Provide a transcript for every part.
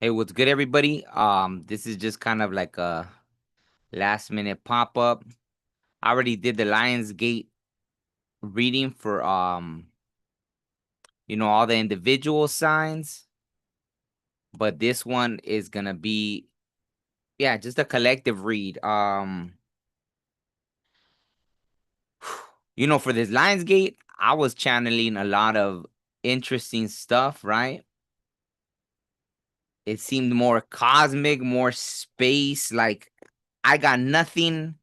Hey, what's good, everybody? This is just kind of like a last minute pop up. I already did the Lionsgate reading for all the individual signs, but this one is gonna be just a collective read. For this Lionsgate, I was channeling a lot of interesting stuff, right? It seemed more cosmic, more space, like I got nothing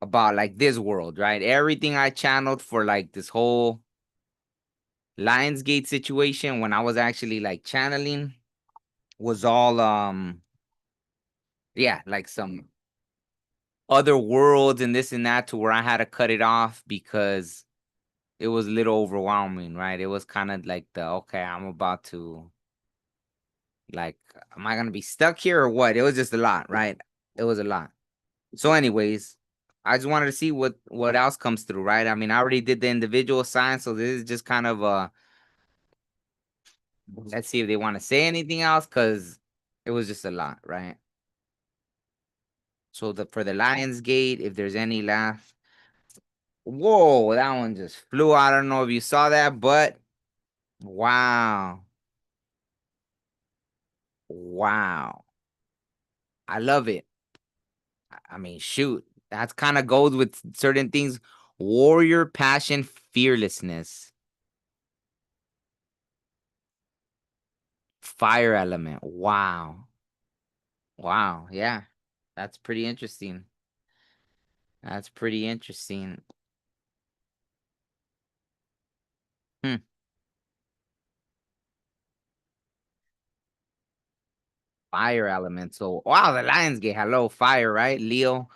about like this world, right? Everything I channeled for like this whole Lionsgate situation when I was actually like channeling was all like some other worlds and this and that to where I had to cut it off because it was a little overwhelming, right? It was kind of like okay, I'm about to like am I gonna be stuck here or what? It was just a lot, right? It was a lot. So anyways, I just wanted to see what else comes through, right? I mean, I already did the individual sign, so this is just kind of let's see if they want to say anything else because it was just a lot, right? So for the Lions Gate, if there's any laugh, whoa, that one just flew. I don't know if you saw that, but wow, wow, I love it. I mean, shoot, that's kind of goes with certain things. Warrior passion, fearlessness, fire element. Wow, wow, yeah, that's pretty interesting. That's pretty interesting. Hmm. Fire elemental. Wow, the Lions get hello fire, right? Leo.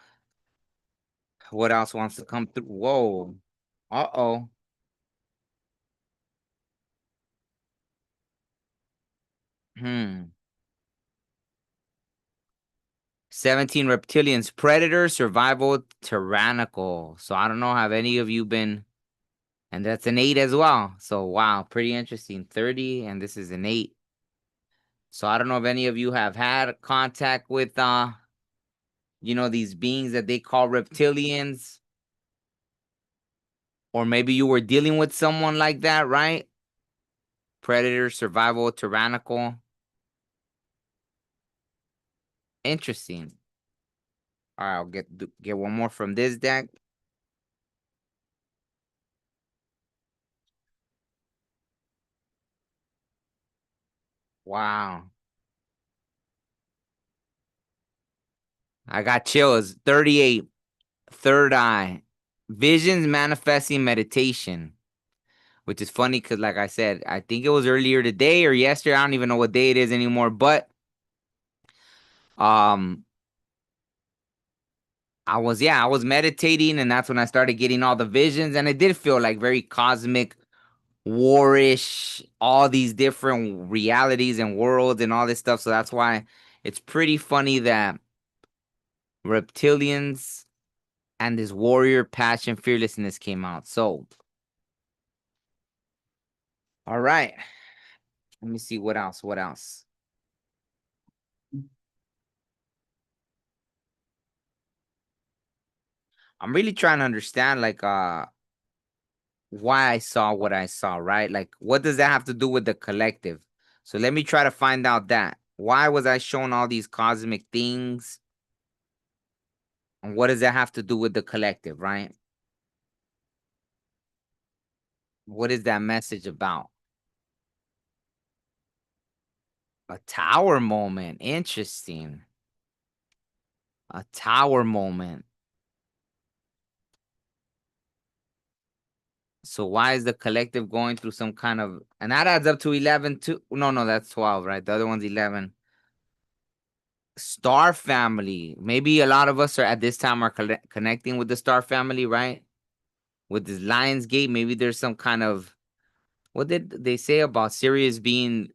What else wants to come through? Whoa. Uh-oh. Hmm. 17 reptilians, predator, survival, tyrannical. So I don't know, have any of you been, and that's an 8 as well. So wow, pretty interesting. 30, and this is an 8. So I don't know if any of you have had contact with these beings that they call reptilians, or maybe you were dealing with someone like that, right? Predator, survival, tyrannical. Interesting. All right, I'll get one more from this deck. Wow. I got chills. 38. Third eye. Visions manifesting meditation. Which is funny because, like I said, I think it was earlier today or yesterday. I don't even know what day it is anymore. But um, I was meditating, and that's when I started getting all the visions, and it did feel like very cosmic, warish, all these different realities and worlds and all this stuff. So that's why it's pretty funny that reptilians and this warrior passion fearlessness came out. So, all right. Let me see what else. What else? I'm really trying to understand like why I saw what I saw, right? Like what does that have to do with the collective? So let me try to find out that. Why was I shown all these cosmic things? And what does that have to do with the collective, right? What is that message about? A tower moment. Interesting. A tower moment. So why is the collective going through some kind of, and that adds up to 11 too? No, that's 12, right? The other one's 11. Star family. Maybe a lot of us are at this time are connecting with the Star family, right? With this Lions Gate, maybe there's some kind of, what did they say about Sirius being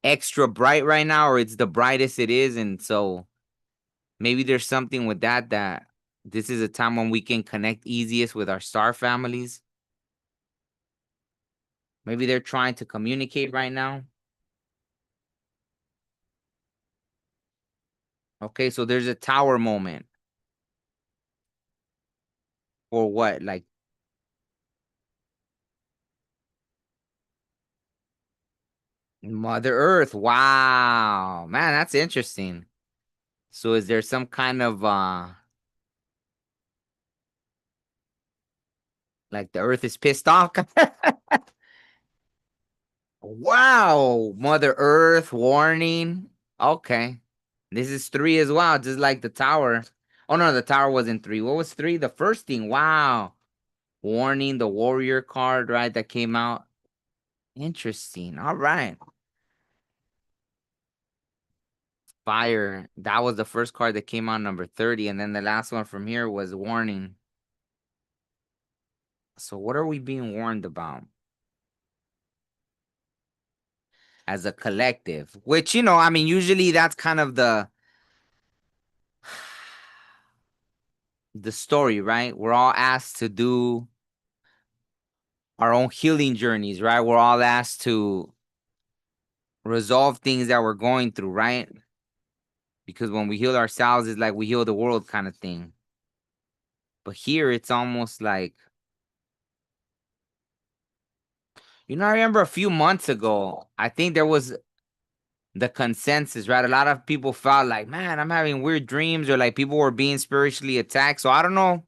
extra bright right now, or it's the brightest it is, and so maybe there's something with that this is a time when we can connect easiest with our star families. Maybe they're trying to communicate right now. Okay, so there's a tower moment. Or what? Like Mother Earth. Wow. Man, that's interesting. So is there some kind of like the Earth is pissed off? Wow, Mother Earth warning. Okay. This is three as well, just like the tower. Oh no, the tower wasn't three. What was three? The first thing. Wow. Warning, the warrior card, right? That came out. Interesting. All right. Fire. That was the first card that came out, number 30. And then the last one from here was warning. So what are we being warned about as a collective? Which, I mean, usually that's kind of the story, right? We're all asked to do our own healing journeys, right? We're all asked to resolve things that we're going through, right? Because when we heal ourselves, it's like we heal the world kind of thing. But here it's almost like, I remember a few months ago, I think there was the consensus, right? A lot of people felt like, man, I'm having weird dreams, or like people were being spiritually attacked. So I don't know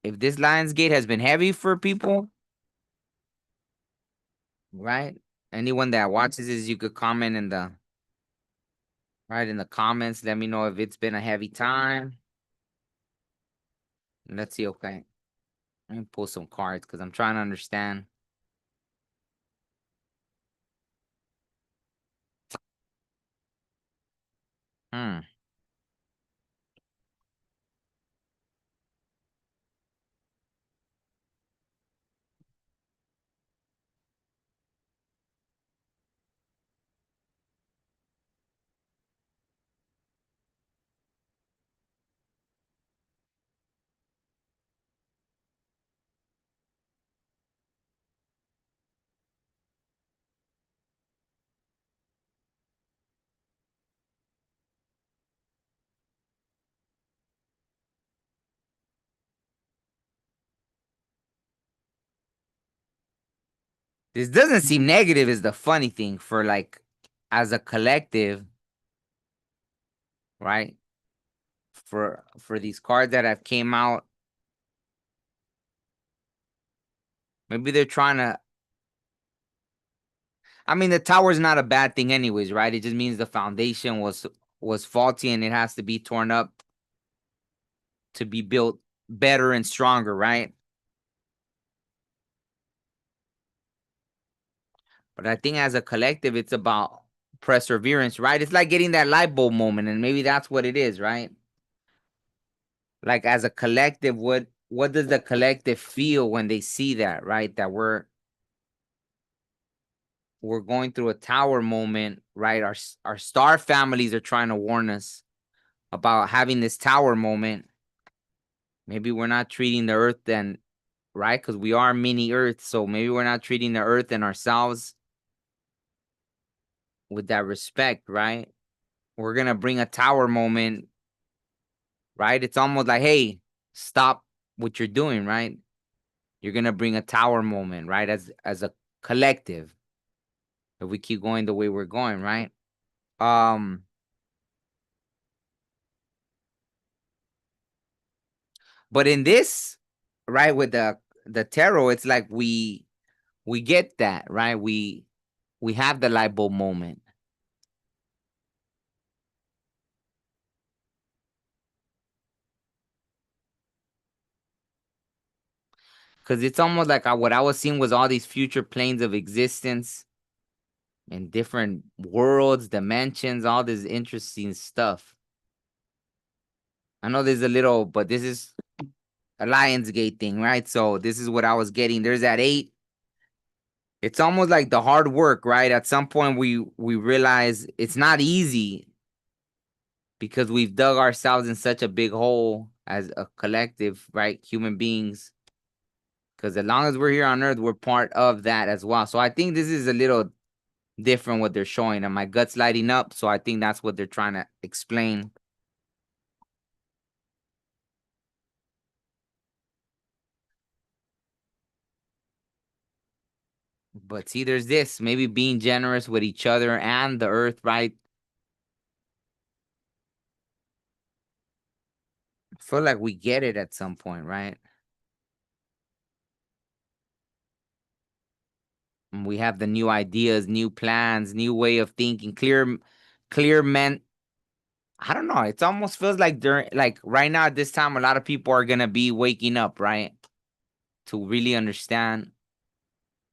if this Lionsgate has been heavy for people, right? Anyone that watches this, you could comment in the comments. Let me know if it's been a heavy time. Let's see. Okay, let me pull some cards because I'm trying to understand. Hmm. This doesn't seem negative. Is the funny thing for like as a collective, right? For these cards that have came out, maybe they're trying to. I mean, the tower is not a bad thing, anyways, right? It just means the foundation was faulty and it has to be torn up to be built better and stronger, right? But I think as a collective, it's about perseverance, right? It's like getting that light bulb moment, and maybe that's what it is, right? Like as a collective, what does the collective feel when they see that, right? That we're going through a tower moment, right? Our star families are trying to warn us about having this tower moment. Maybe we're not treating the earth then, right? Because we are mini earth, so maybe we're not treating the earth and ourselves with that respect, right? We're gonna bring a tower moment, right? It's almost like, hey, stop what you're doing, right? You're gonna bring a tower moment, right? As a collective, if we keep going the way we're going, right? Um, but in this, right, with the tarot, it's like we get that, right? We have the light bulb moment. Because it's almost like what I was seeing was all these future planes of existence and different worlds, dimensions, all this interesting stuff. I know there's a little, but this is a Lionsgate thing, right? So this is what I was getting. There's that eight. It's almost like the hard work, right? At some point we realize it's not easy because we've dug ourselves in such a big hole as a collective, right? Human beings. Because as long as we're here on earth, we're part of that as well. So I think this is a little different what they're showing, and my gut's lighting up. So I think that's what they're trying to explain. But see, there's this maybe being generous with each other and the earth, right? I feel like we get it at some point, right? And we have the new ideas, new plans, new way of thinking, clear men. I don't know. It almost feels like during, like right now at this time, a lot of people are gonna be waking up, right? To really understand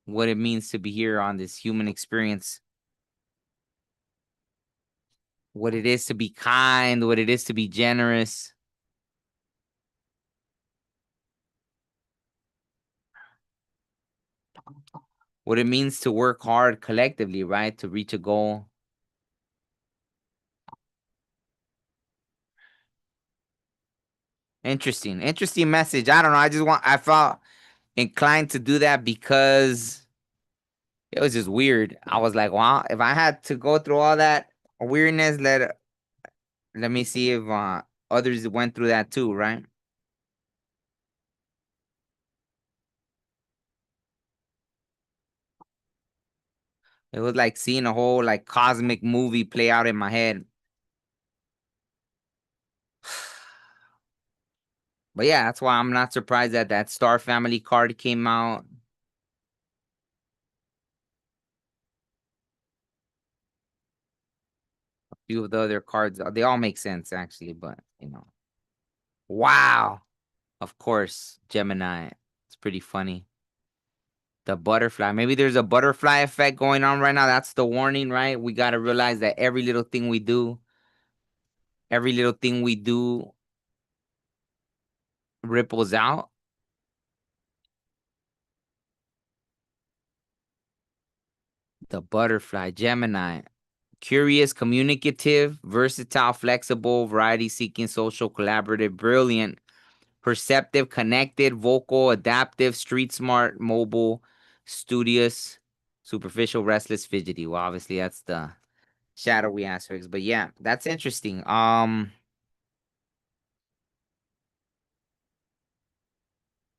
what it means to be here on this human experience, what it is to be kind, what it is to be generous, what it means to work hard collectively, right? To reach a goal. Interesting message. I don't know. I felt inclined to do that because it was just weird. I was like, wow, if I had to go through all that weirdness, let me see if others went through that too, right? It was like seeing a whole like cosmic movie play out in my head. But yeah, that's why I'm not surprised that that Star Family card came out. A few of the other cards, they all make sense actually, but you know. Wow. Of course, Gemini. It's pretty funny. The butterfly. Maybe there's a butterfly effect going on right now. That's the warning, right? We got to realize that every little thing we do ripples out. The butterfly, Gemini. Curious, communicative, versatile, flexible, variety seeking, social, collaborative, brilliant, perceptive, connected, vocal, adaptive, street smart, mobile, studious, superficial, restless, fidgety. Well, obviously that's the shadowy aspects, but yeah, that's interesting.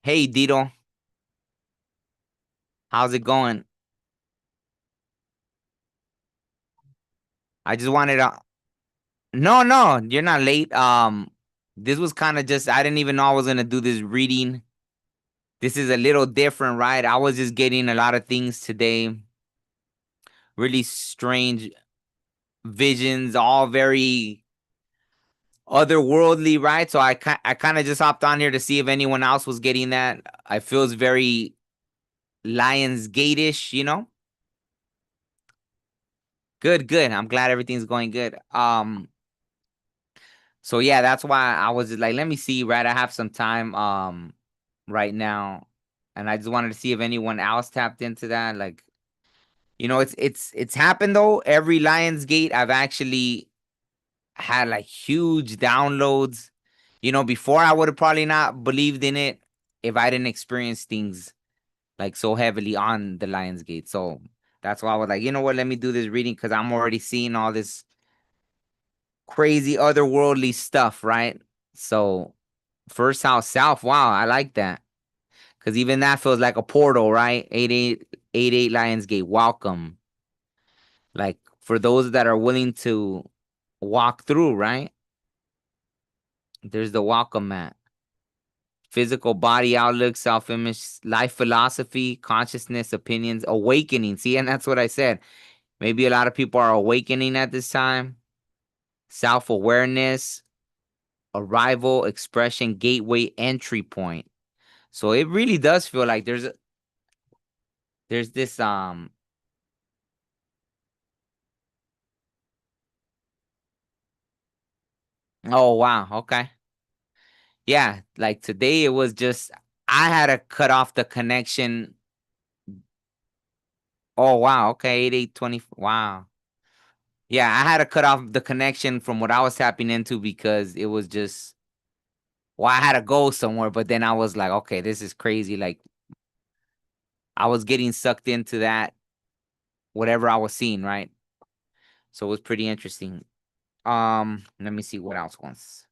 Hey Dito, how's it going? I just wanted to No, no, you're not late. This was kind of just I didn't even know I was gonna do this reading. This is a little different, right? I was just getting a lot of things today, really strange visions, all very otherworldly, right? So I kind of just hopped on here to see if anyone else was getting that. I feels very Lionsgate-ish, you know? Good, good. I'm glad everything's going good. So yeah, that's why I was just like, let me see, right? I have some time right now. And I just wanted to see if anyone else tapped into that. Like, you know, it's happened though. Every Lionsgate I've actually had like huge downloads. You know, before I would have probably not believed in it if I didn't experience things like so heavily on the Lionsgate. So that's why I was like, you know what, let me do this reading because I'm already seeing all this crazy otherworldly stuff, right? So first house south, wow, I like that. Cause even that feels like a portal, right? 8888 Lionsgate, welcome. Like for those that are willing to walk through, right? There's the welcome mat. Physical body outlook, self-image, life philosophy, consciousness, opinions, awakening. See, and that's what I said. Maybe a lot of people are awakening at this time. Self-awareness, arrival, expression, gateway, entry point. So it really does feel like there's this oh wow, okay. Yeah, like today it was just I had to cut off the connection. Oh wow, okay, 8820. Wow. Yeah, I had to cut off the connection from what I was tapping into because it was just well, I had to go somewhere, but then I was like, okay, this is crazy. Like I was getting sucked into that whatever I was seeing, right? So it was pretty interesting. Let me see what else once.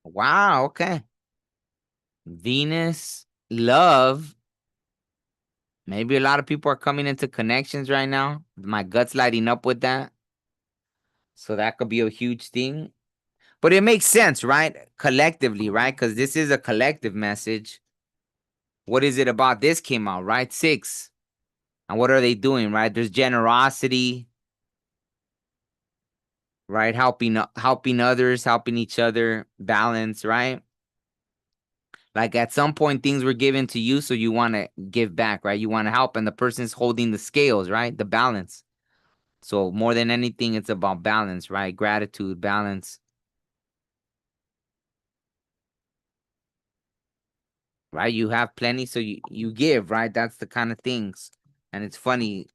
Wow, okay. Venus, love. Maybe a lot of people are coming into connections right now. My gut's lighting up with that. So that could be a huge thing. But it makes sense, right? Collectively, right? Because this is a collective message. What is it about this came out, right? Six. And what are they doing, right? There's generosity, right? Helping others, helping each other, balance, right? Like at some point things were given to you, so you want to give back, right? You want to help, and the person's holding the scales, right? The balance. So more than anything, it's about balance, right? Gratitude, balance, right? You have plenty, so you give, right? That's the kind of things. And it's funny.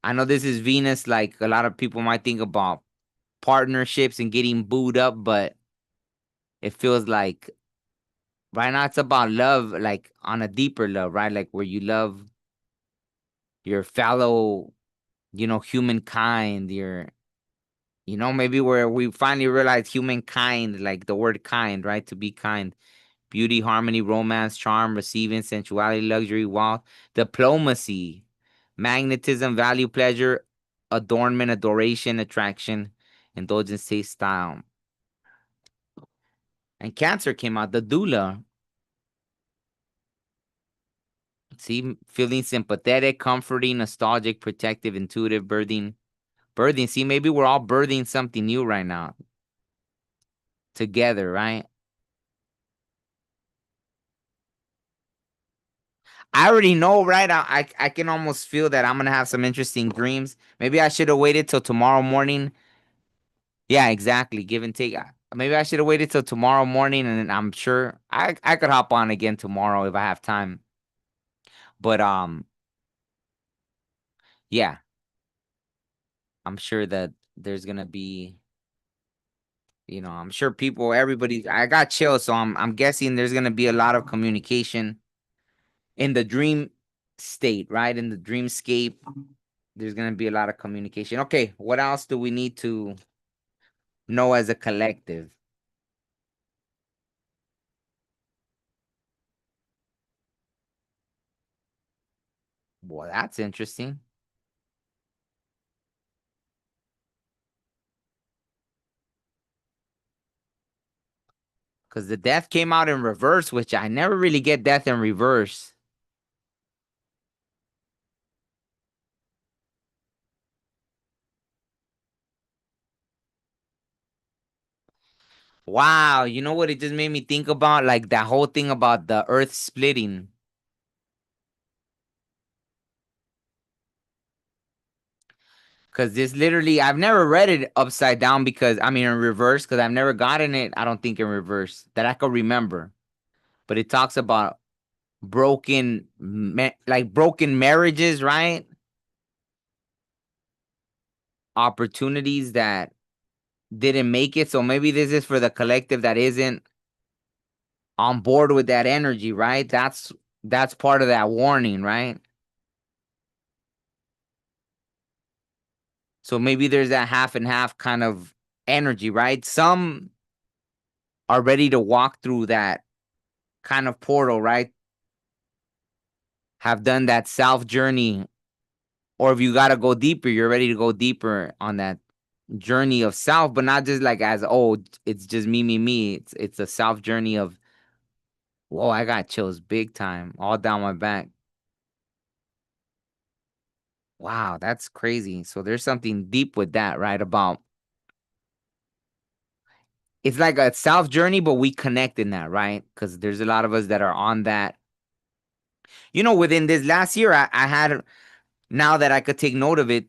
I know this is Venus, like a lot of people might think about partnerships and getting booed up, but it feels like right now it's about love, like on a deeper love, right? Like where you love your fellow, humankind, maybe where we finally realize humankind, like the word kind, right? To be kind. Beauty, harmony, romance, charm, receiving, sensuality, luxury, wealth, diplomacy, magnetism, value, pleasure, adornment, adoration, attraction, indulgence, taste, style. And Cancer came out, the doula. See, feeling sympathetic, comforting, nostalgic, protective, intuitive, birthing. Birthing. See, maybe we're all birthing something new right now together, right? I already know, right? I can almost feel that I'm gonna have some interesting dreams. Maybe I should have waited till tomorrow morning. Yeah, exactly. Give and take. Maybe I should have waited till tomorrow morning, and I'm sure I could hop on again tomorrow if I have time. But yeah, I'm sure that there's gonna be, I'm sure everybody. I got chills, so I'm guessing there's gonna be a lot of communication in the dream state, right? In the dreamscape, there's gonna be a lot of communication. Okay, what else do we need to know as a collective? Well, that's interesting because the death came out in reverse, which I never really get death in reverse. Wow, you know what it just made me think about? Like that whole thing about the earth splitting. Cause this literally, I've never read it upside down because I mean in reverse, because I've never gotten it, I don't think in reverse that I could remember. But it talks about like broken marriages, right? Opportunities that didn't make it. So maybe this is for the collective that isn't on board with that energy, right? That's part of that warning, right? So maybe there's that half and half kind of energy, right? Some are ready to walk through that kind of portal, right? Have done that self journey, or if you got to go deeper, you're ready to go deeper on that journey of self, but not just like as oh, it's just me. It's a self journey of whoa, I got chills big time all down my back. Wow, that's crazy. So there's something deep with that, right? About it's like a self journey, but we connect in that, right? Because there's a lot of us that are on that. Within this last year, I had now that I could take note of it,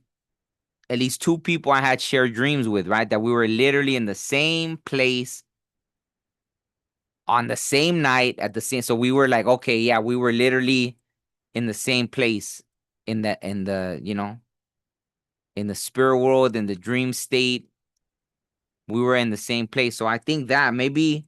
at least two people I had shared dreams with, right? That we were literally in the same place on the same night at the same. So we were like, okay, yeah, we were literally in the same place in the spirit world, in the dream state we were in the same place. So I think that maybe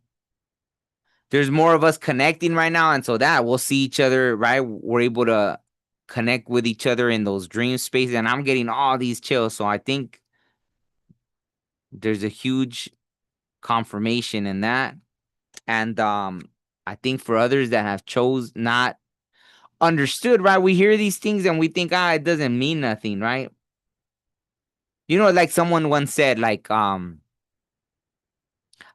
there's more of us connecting right now, and so that we'll see each other, right? We're able to connect with each other in those dream spaces, and I'm getting all these chills. So I think there's a huge confirmation in that. And I think for others that have chose not understood, right? We hear these things and we think, it doesn't mean nothing, right? You know, like someone once said, like,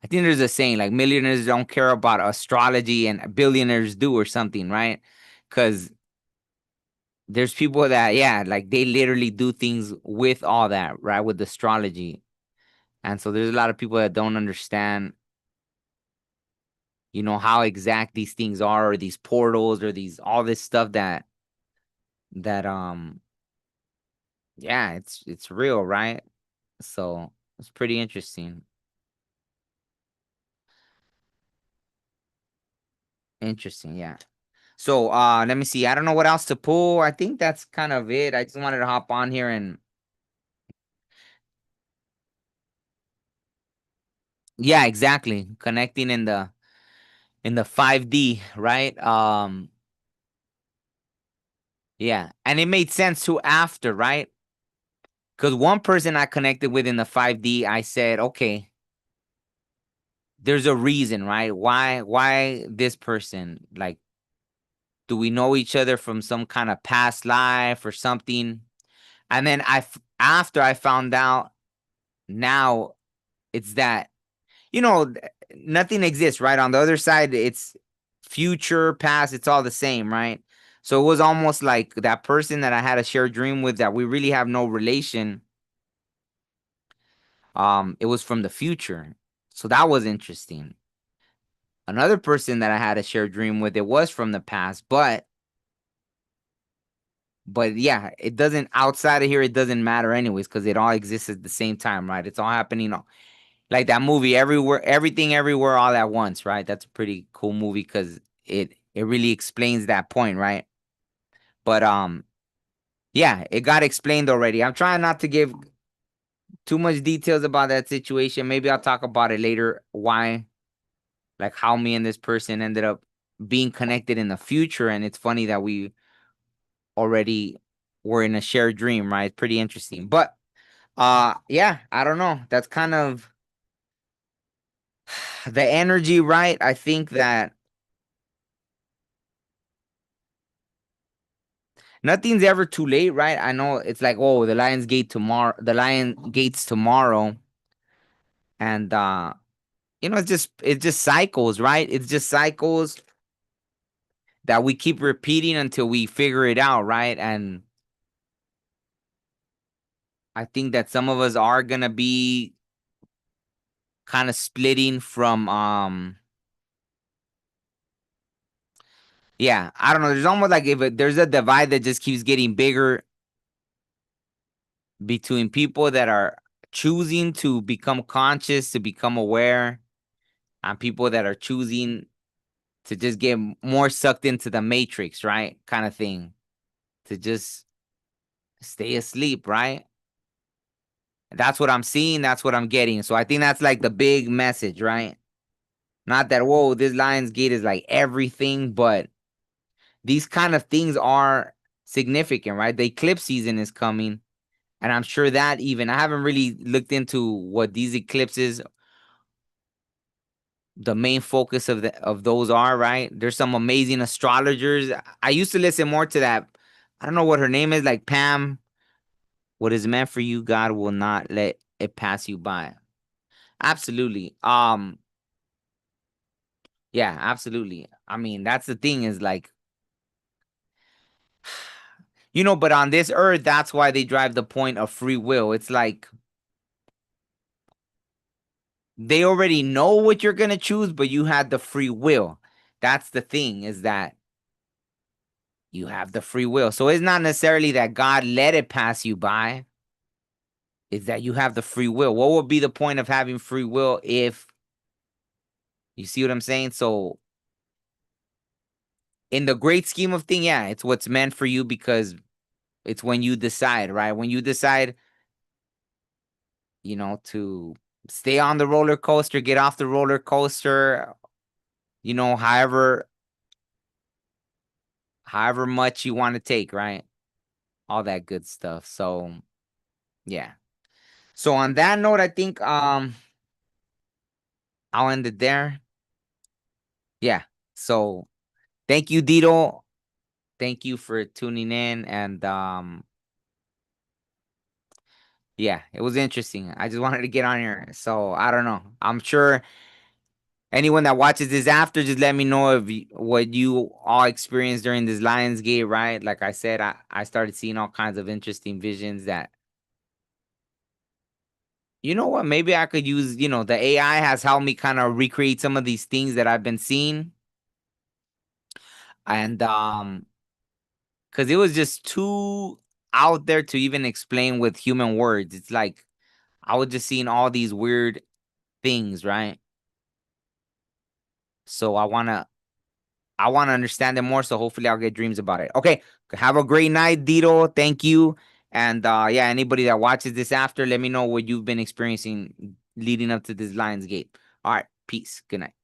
I think there's a saying like millionaires don't care about astrology and billionaires do or something, right? Because there's people that, yeah, like they literally do things with all that, right? With astrology. And so there's a lot of people that don't understand, how exact these things are, or these portals, or these all this stuff that yeah, it's real, right? So it's pretty interesting. Interesting, yeah. So let me see. I don't know what else to pull. I think that's kind of it. I just wanted to hop on here and yeah, exactly. Connecting in the 5D, right? Yeah. And it made sense too after, right? Because one person I connected with in the 5D, I said, okay, there's a reason, right? Why this person? Like, do we know each other from some kind of past life or something? And then after I found out, now it's that, you know, nothing exists, right? On the other side, it's future, past, it's all the same, right? So it was almost like that person that I had a shared dream with that we really have no relation. It was from the future. So that was interesting. Another person that I had a shared dream with, it was from the past, but yeah, it doesn't outside of here, it doesn't matter anyways, because it all exists at the same time, right? It's all happening like that movie, everywhere, everything, everywhere, all at once, right? That's a pretty cool movie because it really explains that point, right? But yeah, it got explained already. I'm trying not to give too much details about that situation. Maybe I'll talk about it later. Why, like how me and this person ended up being connected in the future, and it's funny that we already were in a shared dream, right? Pretty interesting. But yeah, I don't know. That's kind of the energy, right? I think that nothing's ever too late, right? I know it's like, oh, the Lion Gates tomorrow, and it's just cycles, right? It's just cycles that we keep repeating until we figure it out, right? And I think that some of us are gonna be kind of splitting from yeah, I don't know. There's almost like if there's a divide that just keeps getting bigger between people that are choosing to become conscious, to become aware, and people that are choosing to just get more sucked into the matrix, right? Kind of thing. To just stay asleep, right? That's what I'm seeing. That's what I'm getting. So I think that's like the big message, right? Not that, whoa, this Lions Gate is like everything, but these kind of things are significant, right? The eclipse season is coming. And I'm sure that even, I haven't really looked into what these eclipses, the main focus of those are, right? There's some amazing astrologers. I used to listen more to that. I don't know what her name is, like Pam. What is meant for you, God will not let it pass you by. Absolutely. Yeah, absolutely. I mean, that's the thing is like, but on this earth, that's why they drive the point of free will. It's like they already know what you're gonna choose, but you had the free will. That's the thing, is that you have the free will. So it's not necessarily that God let it pass you by, it's that you have the free will. What would be the point of having free will if you see what I'm saying? So in the great scheme of thing, yeah, it's what's meant for you because it's when you decide, right? When you decide, to stay on the roller coaster, get off the roller coaster, however much you want to take, right? All that good stuff. So yeah. So on that note, I think I'll end it there. Yeah. So thank you, Dito. Thank you for tuning in. And yeah, it was interesting. I just wanted to get on here. So I don't know. I'm sure anyone that watches this after, just let me know if what you all experienced during this Lionsgate, right? Like I said, I started seeing all kinds of interesting visions that, you know what, maybe I could use, the AI has helped me kind of recreate some of these things that I've been seeing. And because it was just too out there to even explain with human words. It's like I was just seeing all these weird things, right? So I wanna understand it more. So hopefully I'll get dreams about it. Okay. Have a great night, Dito. Thank you. And yeah, anybody that watches this after, let me know what you've been experiencing leading up to this Lionsgate. All right. Peace. Good night.